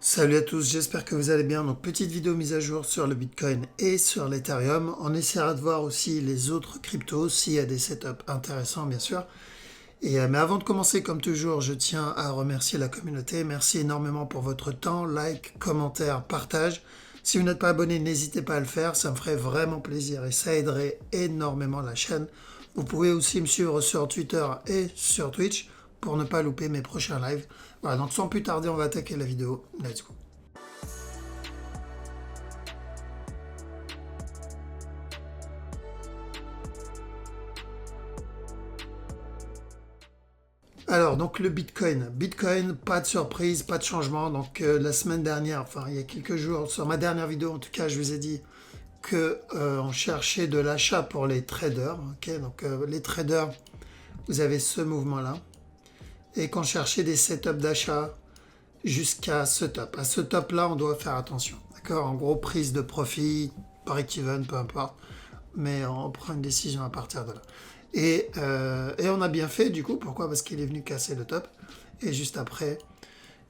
Salut à tous, j'espère que vous allez bien. Donc petite vidéo mise à jour sur le Bitcoin et sur l'Ethereum. On essaiera de voir aussi les autres cryptos s'il y a des setups intéressants bien sûr. Mais avant de commencer, comme toujours, je tiens à remercier la communauté. Merci énormément pour votre temps, like, commentaire, partage. Si vous n'êtes pas abonné, n'hésitez pas à le faire, ça me ferait vraiment plaisir et ça aiderait énormément la chaîne. Vous pouvez aussi me suivre sur Twitter et sur Twitch pour ne pas louper mes prochains lives. Voilà, donc sans plus tarder, on va attaquer la vidéo. Let's go. Alors, donc le Bitcoin. Bitcoin, pas de surprise, pas de changement. Donc, la semaine dernière, enfin, il y a quelques jours, sur ma dernière vidéo, en tout cas, je vous ai dit que on cherchait de l'achat pour les traders. Ok, donc, les traders, vous avez ce mouvement-là. Et qu'on cherchait des setups d'achat jusqu'à ce top. À ce top-là, on doit faire attention. D'accord. En gros, prise de profit, break-even, peu importe. Mais on prend une décision à partir de là. Et on a bien fait du coup, pourquoi? Parce qu'il est venu casser le top. Et juste après,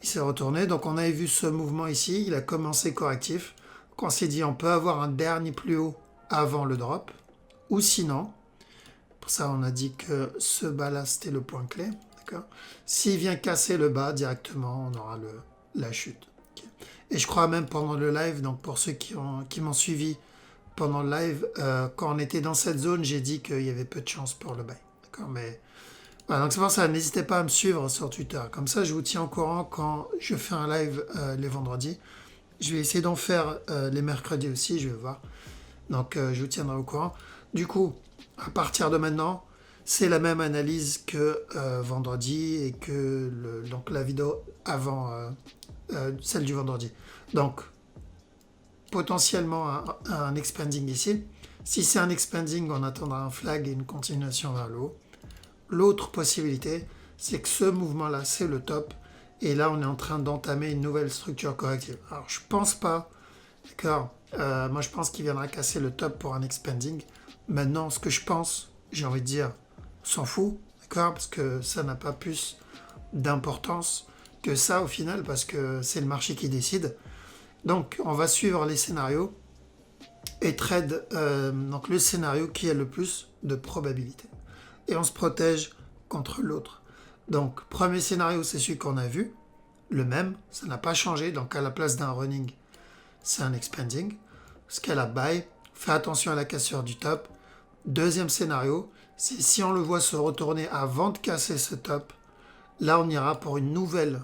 il s'est retourné. Donc on avait vu ce mouvement ici, il a commencé correctif. Donc on s'est dit on peut avoir un dernier plus haut avant le drop. Ou sinon, pour ça on a dit que ce bas là c'était le point clé. D'accord. S'il vient casser le bas directement, on aura la chute. Okay. Et je crois même pendant le live, donc pour ceux qui m'ont suivi pendant le live, quand on était dans cette zone, j'ai dit qu'il y avait peu de chance pour le buy. D'accord, mais voilà, donc c'est pour ça, n'hésitez pas à me suivre sur Twitter. Comme ça, je vous tiens au courant quand je fais un live les vendredis. Je vais essayer d'en faire les mercredis aussi, je vais voir. Donc, je vous tiendrai au courant. Du coup, à partir de maintenant, c'est la même analyse que vendredi et que donc la vidéo avant celle du vendredi. Donc, potentiellement un expanding ici. Si c'est un expanding, on attendra un flag et une continuation vers le haut. L'autre possibilité, c'est que ce mouvement-là, c'est le top. Et là, on est en train d'entamer une nouvelle structure corrective. Alors, je pense pas, d'accord, moi, je pense qu'il viendra casser le top pour un expanding. Maintenant, ce que je pense, j'ai envie de dire, on s'en fout, d'accord, parce que ça n'a pas plus d'importance que ça au final, parce que c'est le marché qui décide. Donc, on va suivre les scénarios et trade donc le scénario qui a le plus de probabilité. Et on se protège contre l'autre. Donc, premier scénario, c'est celui qu'on a vu, le même, ça n'a pas changé. Donc, à la place d'un running, c'est un expanding. Scale up buy, fais attention à la cassure du top. Deuxième scénario, c'est si on le voit se retourner avant de casser ce top, là, on ira pour une nouvelle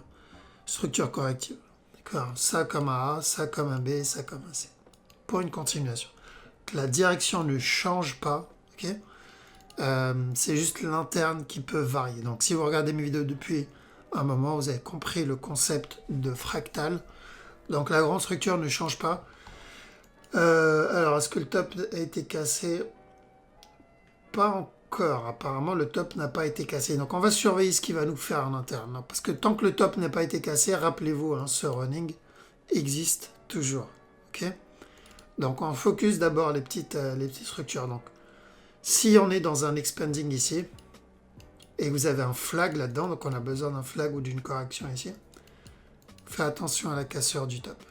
structure corrective. Ça comme un A, ça comme un B, ça comme un C. Pour une continuation. La direction ne change pas. Okay, c'est juste l'interne qui peut varier. Donc si vous regardez mes vidéos depuis un moment, vous avez compris le concept de fractal. Donc la grande structure ne change pas. Alors est-ce que le top a été cassé? Pas encore. Apparemment le top n'a pas été cassé. Donc on va surveiller ce qu'il va nous faire en interne. Parce que tant que le top n'a pas été cassé, rappelez-vous, hein, ce running existe toujours. Ok. Donc on focus d'abord les petites structures. Donc si on est dans un expanding ici, et vous avez un flag là-dedans, donc on a besoin d'un flag ou d'une correction ici, faites attention à la cassure du top.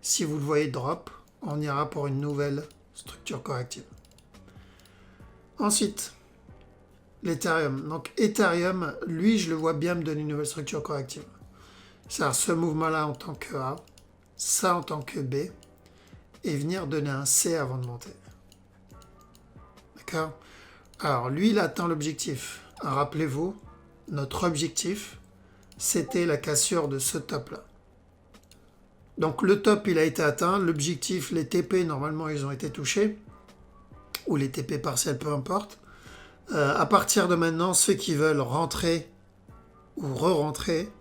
Si vous le voyez drop, on ira pour une nouvelle structure corrective. Ensuite, l'Ethereum. Donc Ethereum, lui, je le vois bien me donner une nouvelle structure corrective. C'est-à-dire ce mouvement-là en tant que A, ça en tant que B, et venir donner un C avant de monter. D'accord? Alors, lui, il atteint l'objectif. Rappelez-vous, notre objectif, c'était la cassure de ce top-là. Donc, le top, il a été atteint. L'objectif, les TP, normalement, ils ont été touchés. Ou les TP partiels, peu importe. À partir de maintenant, ceux qui veulent rentrer ou re-rentrer,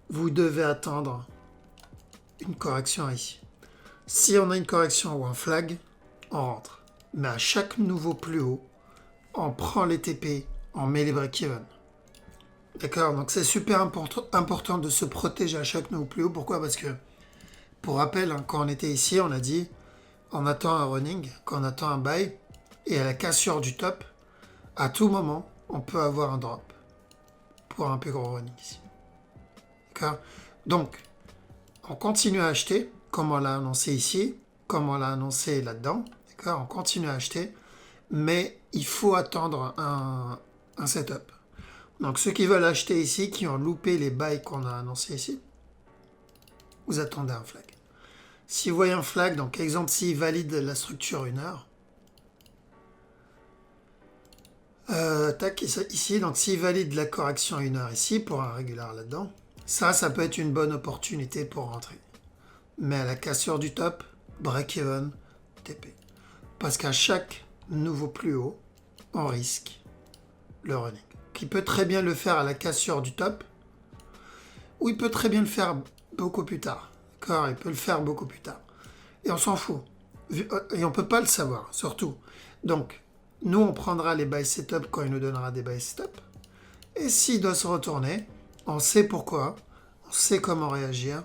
vous devez attendre une correction ici. Si on a une correction ou un flag, on rentre. Mais à chaque nouveau plus haut, on prend les TP, on met les break-even. D'accord? Donc c'est super important de se protéger à chaque nouveau plus haut. Pourquoi? Parce que, pour rappel, hein, quand on était ici, on a dit on attend un running, quand on attend un buy, et à la cassure du top, à tout moment, on peut avoir un drop pour un plus gros running ici. D'accord? Donc, on continue à acheter, comme on l'a annoncé ici, comme on l'a annoncé là-dedans. D'accord? On continue à acheter, mais il faut attendre un setup. Donc ceux qui veulent acheter ici, qui ont loupé les bails qu'on a annoncés ici, vous attendez un flag. Si vous voyez un flag, donc exemple s'il valide la structure 1 heure, tac, ici, donc s'il valide la correction 1 heure ici, pour un régular là-dedans, ça peut être une bonne opportunité pour rentrer. Mais à la cassure du top, break-even, TP. Parce qu'à chaque nouveau plus haut, on risque le running. Il peut très bien le faire à la cassure du top, ou il peut très bien le faire beaucoup plus tard. D'accord? Il peut le faire beaucoup plus tard. Et on s'en fout. Et on ne peut pas le savoir, surtout. Donc, nous, on prendra les buy setup quand il nous donnera des buy setup. Et s'il doit se retourner, on sait pourquoi, on sait comment réagir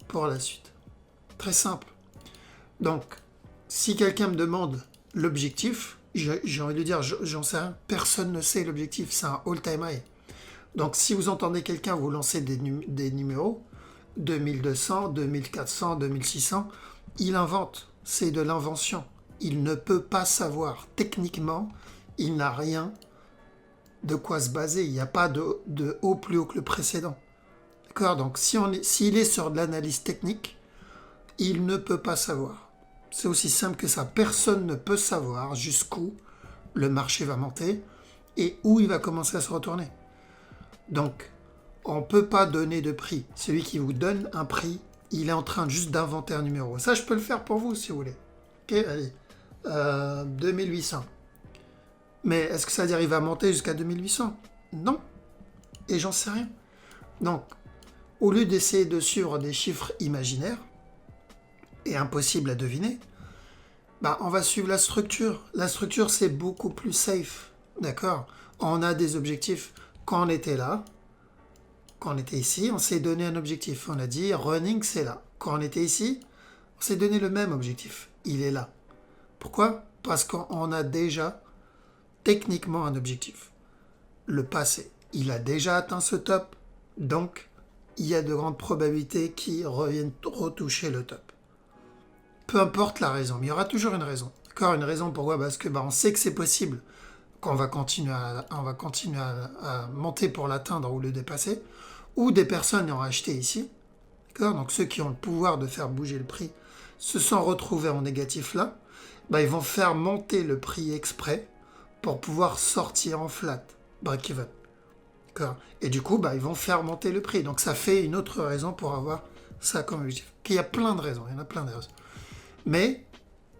pour la suite. Très simple. Donc, si quelqu'un me demande l'objectif, j'ai envie de dire, j'en sais rien, personne ne sait l'objectif, c'est un all-time high. Donc, si vous entendez quelqu'un vous lancer des numéros, 2200, 2400, 2600, il invente, c'est de l'invention. Il ne peut pas savoir. Techniquement, il n'a rien de quoi se baser. Il n'y a pas de haut plus haut que le précédent. D'accord? Donc, s'il est sur de l'analyse technique, il ne peut pas savoir. C'est aussi simple que ça. Personne ne peut savoir jusqu'où le marché va monter et où il va commencer à se retourner. Donc, on ne peut pas donner de prix. Celui qui vous donne un prix, il est en train juste d'inventer un numéro. Ça, je peux le faire pour vous, si vous voulez. Ok, allez. 2800. Mais est-ce que ça veut dire qu'il va monter jusqu'à 2800? Non. Et j'en sais rien. Donc, au lieu d'essayer de suivre des chiffres imaginaires et impossibles à deviner, on va suivre la structure. La structure, c'est beaucoup plus safe. D'accord? On a des objectifs. Quand on était là, quand on était ici, on s'est donné un objectif. On a dit running, c'est là. Quand on était ici, on s'est donné le même objectif. Il est là. Pourquoi? Parce qu'on a déjà techniquement un objectif. Le passé. Il a déjà atteint ce top. Donc, il y a de grandes probabilités qu'il revienne retoucher le top. Peu importe la raison, mais il y aura toujours une raison. D'accord? Une raison pourquoi? Parce que on sait que c'est possible, qu'on va continuer à monter pour l'atteindre ou le dépasser, ou des personnes ont acheté ici. D'accord? Donc ceux qui ont le pouvoir de faire bouger le prix se sont retrouvés en négatif là. Ils vont faire monter le prix exprès pour pouvoir sortir en flat, break-even. D'accord? Et du coup, ils vont faire monter le prix. Donc ça fait une autre raison pour avoir ça comme objectif. Il y a plein de raisons, il y en a plein de raisons. Mais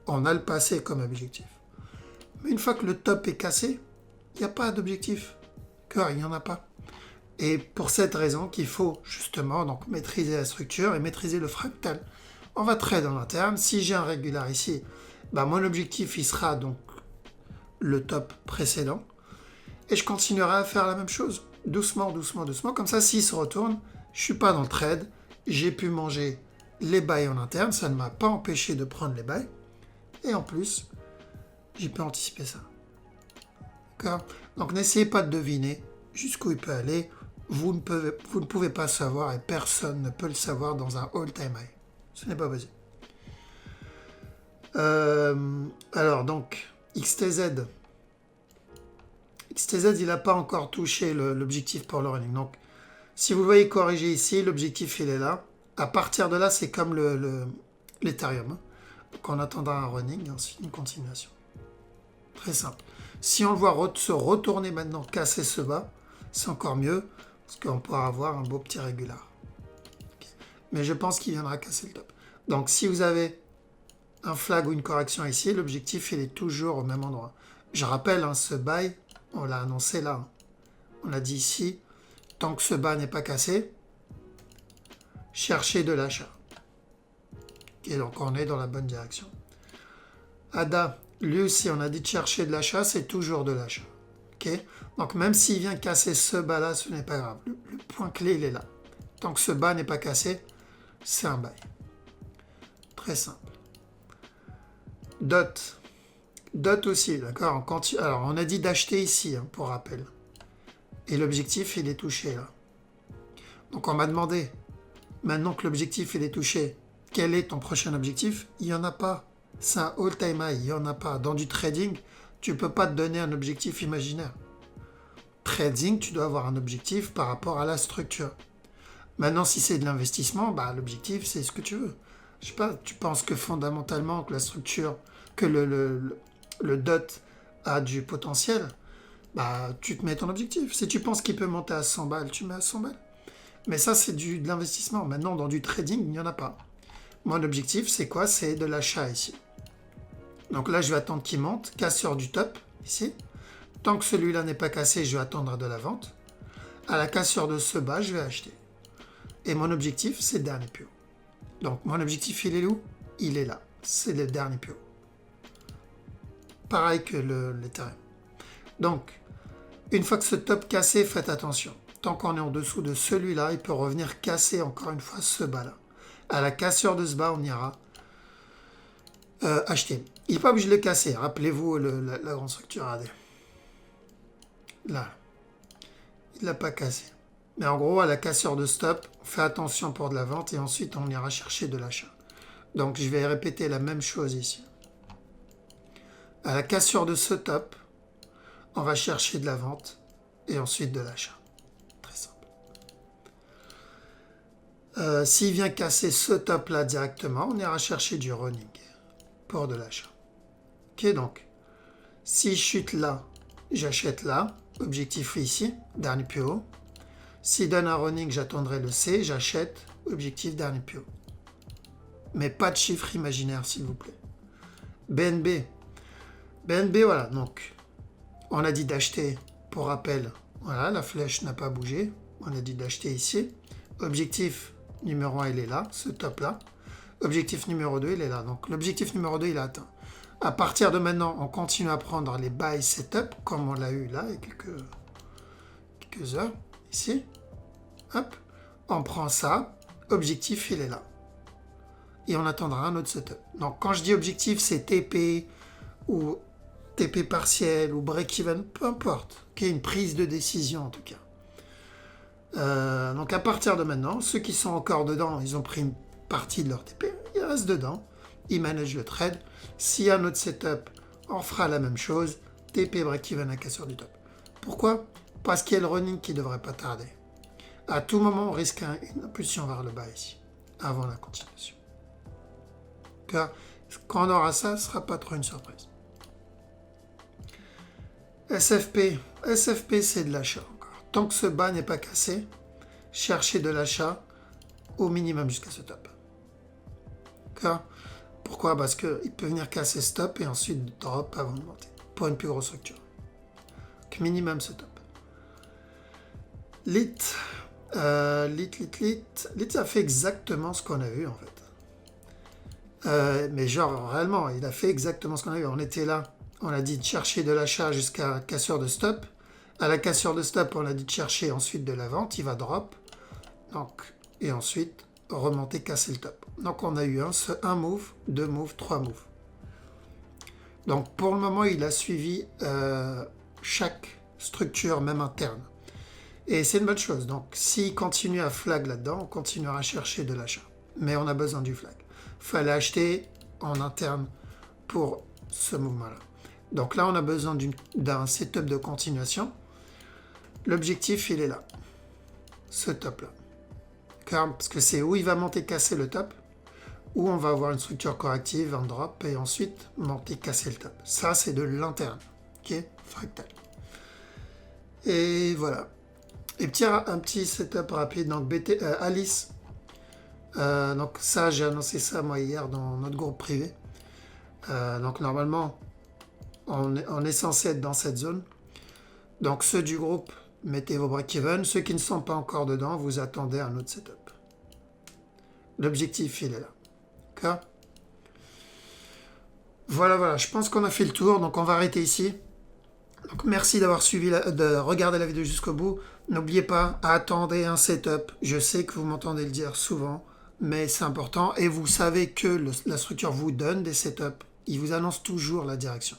on a le passé comme objectif. Mais une fois que le top est cassé, il n'y a pas d'objectif. D'accord? Il n'y en a pas. Et pour cette raison qu'il faut justement donc maîtriser la structure et maîtriser le fractal. On va trade en interne. Si j'ai un régular ici, mon objectif il sera donc le top précédent. Et je continuerai à faire la même chose. Doucement, doucement, doucement. Comme ça, s'il se retourne, je ne suis pas dans le trade. J'ai pu manger les buys en interne. Ça ne m'a pas empêché de prendre les buys. Et en plus, j'ai pu anticiper ça. D'accord? Donc n'essayez pas de deviner jusqu'où il peut aller. Vous ne pouvez pas savoir et personne ne peut le savoir dans un all-time high. Ce n'est pas possible. Alors donc, XTZ. XTZ, il n'a pas encore touché l'objectif pour le running. Donc, si vous le voyez corriger ici, l'objectif, il est là. À partir de là, c'est comme l'Ethereum. Donc, on attendra un running et ensuite une continuation. Très simple. Si on le voit se retourner maintenant, casser ce bas, c'est encore mieux, parce qu'on pourra avoir un beau petit régular. Okay. Mais je pense qu'il viendra casser le top. Donc, si vous avez un flag ou une correction ici, l'objectif, il est toujours au même endroit. Je rappelle, ce buy, on l'a annoncé là. On a dit ici, tant que ce bas n'est pas cassé, cherchez de l'achat. Et donc, on est dans la bonne direction. ADA, lui aussi, on a dit de chercher de l'achat, c'est toujours de l'achat. Okay? Donc, même s'il vient casser ce bas-là, ce n'est pas grave. Le point clé, il est là. Tant que ce bas n'est pas cassé, c'est un buy. Très simple. DOT. DOT aussi, d'accord? Alors, on a dit d'acheter ici, pour rappel. Et l'objectif, il est touché là. Donc, on m'a demandé Maintenant que l'objectif il est touché, quel est ton prochain objectif? Il n'y en a pas. C'est un all-time high, il n'y en a pas. Dans du trading, tu ne peux pas te donner un objectif imaginaire. Trading, tu dois avoir un objectif par rapport à la structure. Maintenant, si c'est de l'investissement, l'objectif, c'est ce que tu veux. Je sais pas, tu penses que fondamentalement, que la structure, que le DOT a du potentiel, tu te mets ton objectif. Si tu penses qu'il peut monter à 100 balles, tu mets à 100 balles. Mais ça, c'est de l'investissement. Maintenant, dans du trading, il n'y en a pas. Mon objectif, c'est quoi? C'est de l'achat ici. Donc là, je vais attendre qu'il monte, casseur du top, ici. Tant que celui-là n'est pas cassé, je vais attendre de la vente. À la cassure de ce bas, je vais acheter. Et mon objectif, c'est le dernier plus haut. Donc mon objectif, il est où? Il est là. C'est le dernier plus haut. Pareil que l'Ethereum. Donc, une fois que ce top cassé, faites attention. Tant qu'on est en dessous de celui-là, il peut revenir casser encore une fois ce bas-là. À la cassure de ce bas, on ira acheter. Il n'est pas obligé de le casser. Rappelez-vous la grande structure AD. Là. Il ne l'a pas cassé. Mais en gros, à la cassure de stop, on fait attention pour de la vente et ensuite on ira chercher de l'achat. Donc je vais répéter la même chose ici. À la cassure de ce top, on va chercher de la vente et ensuite de l'achat. Très simple. S'il vient casser ce top là directement, on ira chercher du running pour de l'achat. Ok, donc si je chute là, j'achète là. Objectif ici, dernier plus haut. S'il donne un running, j'attendrai le C, j'achète, objectif dernier plus haut. Mais pas de chiffre imaginaire, s'il vous plaît. BNB. BNB, voilà, donc, on a dit d'acheter, pour rappel, voilà, la flèche n'a pas bougé. On a dit d'acheter ici. Objectif numéro 1, il est là, ce top-là. Objectif numéro 2, il est là. Donc, l'objectif numéro 2, il est atteint. À partir de maintenant, on continue à prendre les buy setup, comme on l'a eu là, il y a quelques heures, ici. Hop, on prend ça, objectif, il est là. Et on attendra un autre setup. Donc, quand je dis objectif, c'est TP, ou TP partiel, ou break-even, peu importe. Okay, une prise de décision, en tout cas. Donc, à partir de maintenant, ceux qui sont encore dedans, ils ont pris une partie de leur TP, ils restent dedans. Ils managent le trade. S'il y a un autre setup, on fera la même chose. TP break-even à cassure du top. Pourquoi? Parce qu'il y a le running qui ne devrait pas tarder. À tout moment, on risque une impulsion vers le bas ici, avant la continuation. Car quand on aura ça, ce ne sera pas trop une surprise. SFP. SFP, c'est de l'achat encore. Tant que ce bas n'est pas cassé, cherchez de l'achat au minimum jusqu'à ce top. D'accord? Pourquoi? Parce qu'il peut venir casser stop et ensuite drop avant de monter. Pour une plus grosse structure. Donc minimum ce top. Lit, ça fait exactement ce qu'on a vu en fait. Mais genre réellement, il a fait exactement ce qu'on a vu. On était là, on a dit de chercher de l'achat jusqu'à cassure de stop. À la cassure de stop, on a dit de chercher ensuite de la vente. Il va drop. Donc, et ensuite remonter, casser le top. Donc on a eu un move, 2 moves, 3 moves. Donc pour le moment, il a suivi chaque structure, même interne. Et c'est une bonne chose. Donc s'il continue à flag là-dedans, on continuera à chercher de l'achat. Mais on a besoin du flag. Il fallait acheter en interne pour ce mouvement-là. Donc là, on a besoin d'un setup de continuation. L'objectif, il est là. Ce top-là. Parce que c'est où il va monter, casser le top, où on va avoir une structure corrective, un drop, et ensuite monter, casser le top. Ça, c'est de l'interne. Ok? Fractal. Et voilà. Et un petit setup rapide. Donc, Alice. Donc ça, j'ai annoncé ça moi hier dans notre groupe privé. Donc normalement, on est censé être dans cette zone. Donc ceux du groupe, mettez vos break-even. Ceux qui ne sont pas encore dedans, vous attendez un autre setup. L'objectif, il est là. D'accord? Voilà, je pense qu'on a fait le tour, donc on va arrêter ici. Donc merci d'avoir de regarder la vidéo jusqu'au bout. N'oubliez pas, attendez un setup. Je sais que vous m'entendez le dire souvent, mais c'est important. Et vous savez que la structure vous donne des setups. Il vous annonce toujours la direction.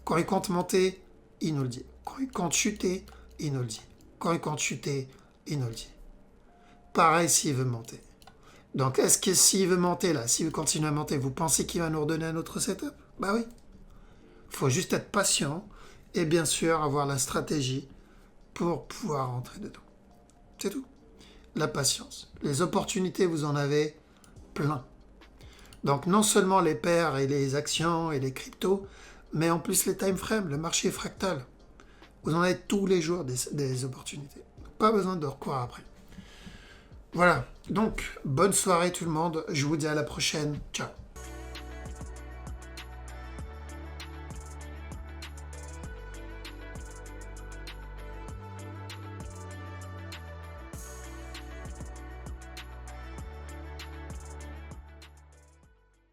Quand il compte monter, il nous le dit. Quand il compte chuter, il nous le dit. Quand il compte chuter, il nous le dit. Pareil s'il veut monter. Donc, est-ce que s'il veut monter là, s'il veut continuer à monter, vous pensez qu'il va nous redonner un autre setup? Bah oui. Il faut juste être patient et bien sûr avoir la stratégie pour pouvoir rentrer dedans. C'est tout. La patience. Les opportunités, vous en avez plein. Donc non seulement les paires et les actions et les cryptos, mais en plus les time frames, le marché fractal. Vous en avez tous les jours des opportunités. Pas besoin de recourir après. Voilà. Donc, bonne soirée tout le monde. Je vous dis à la prochaine. Ciao.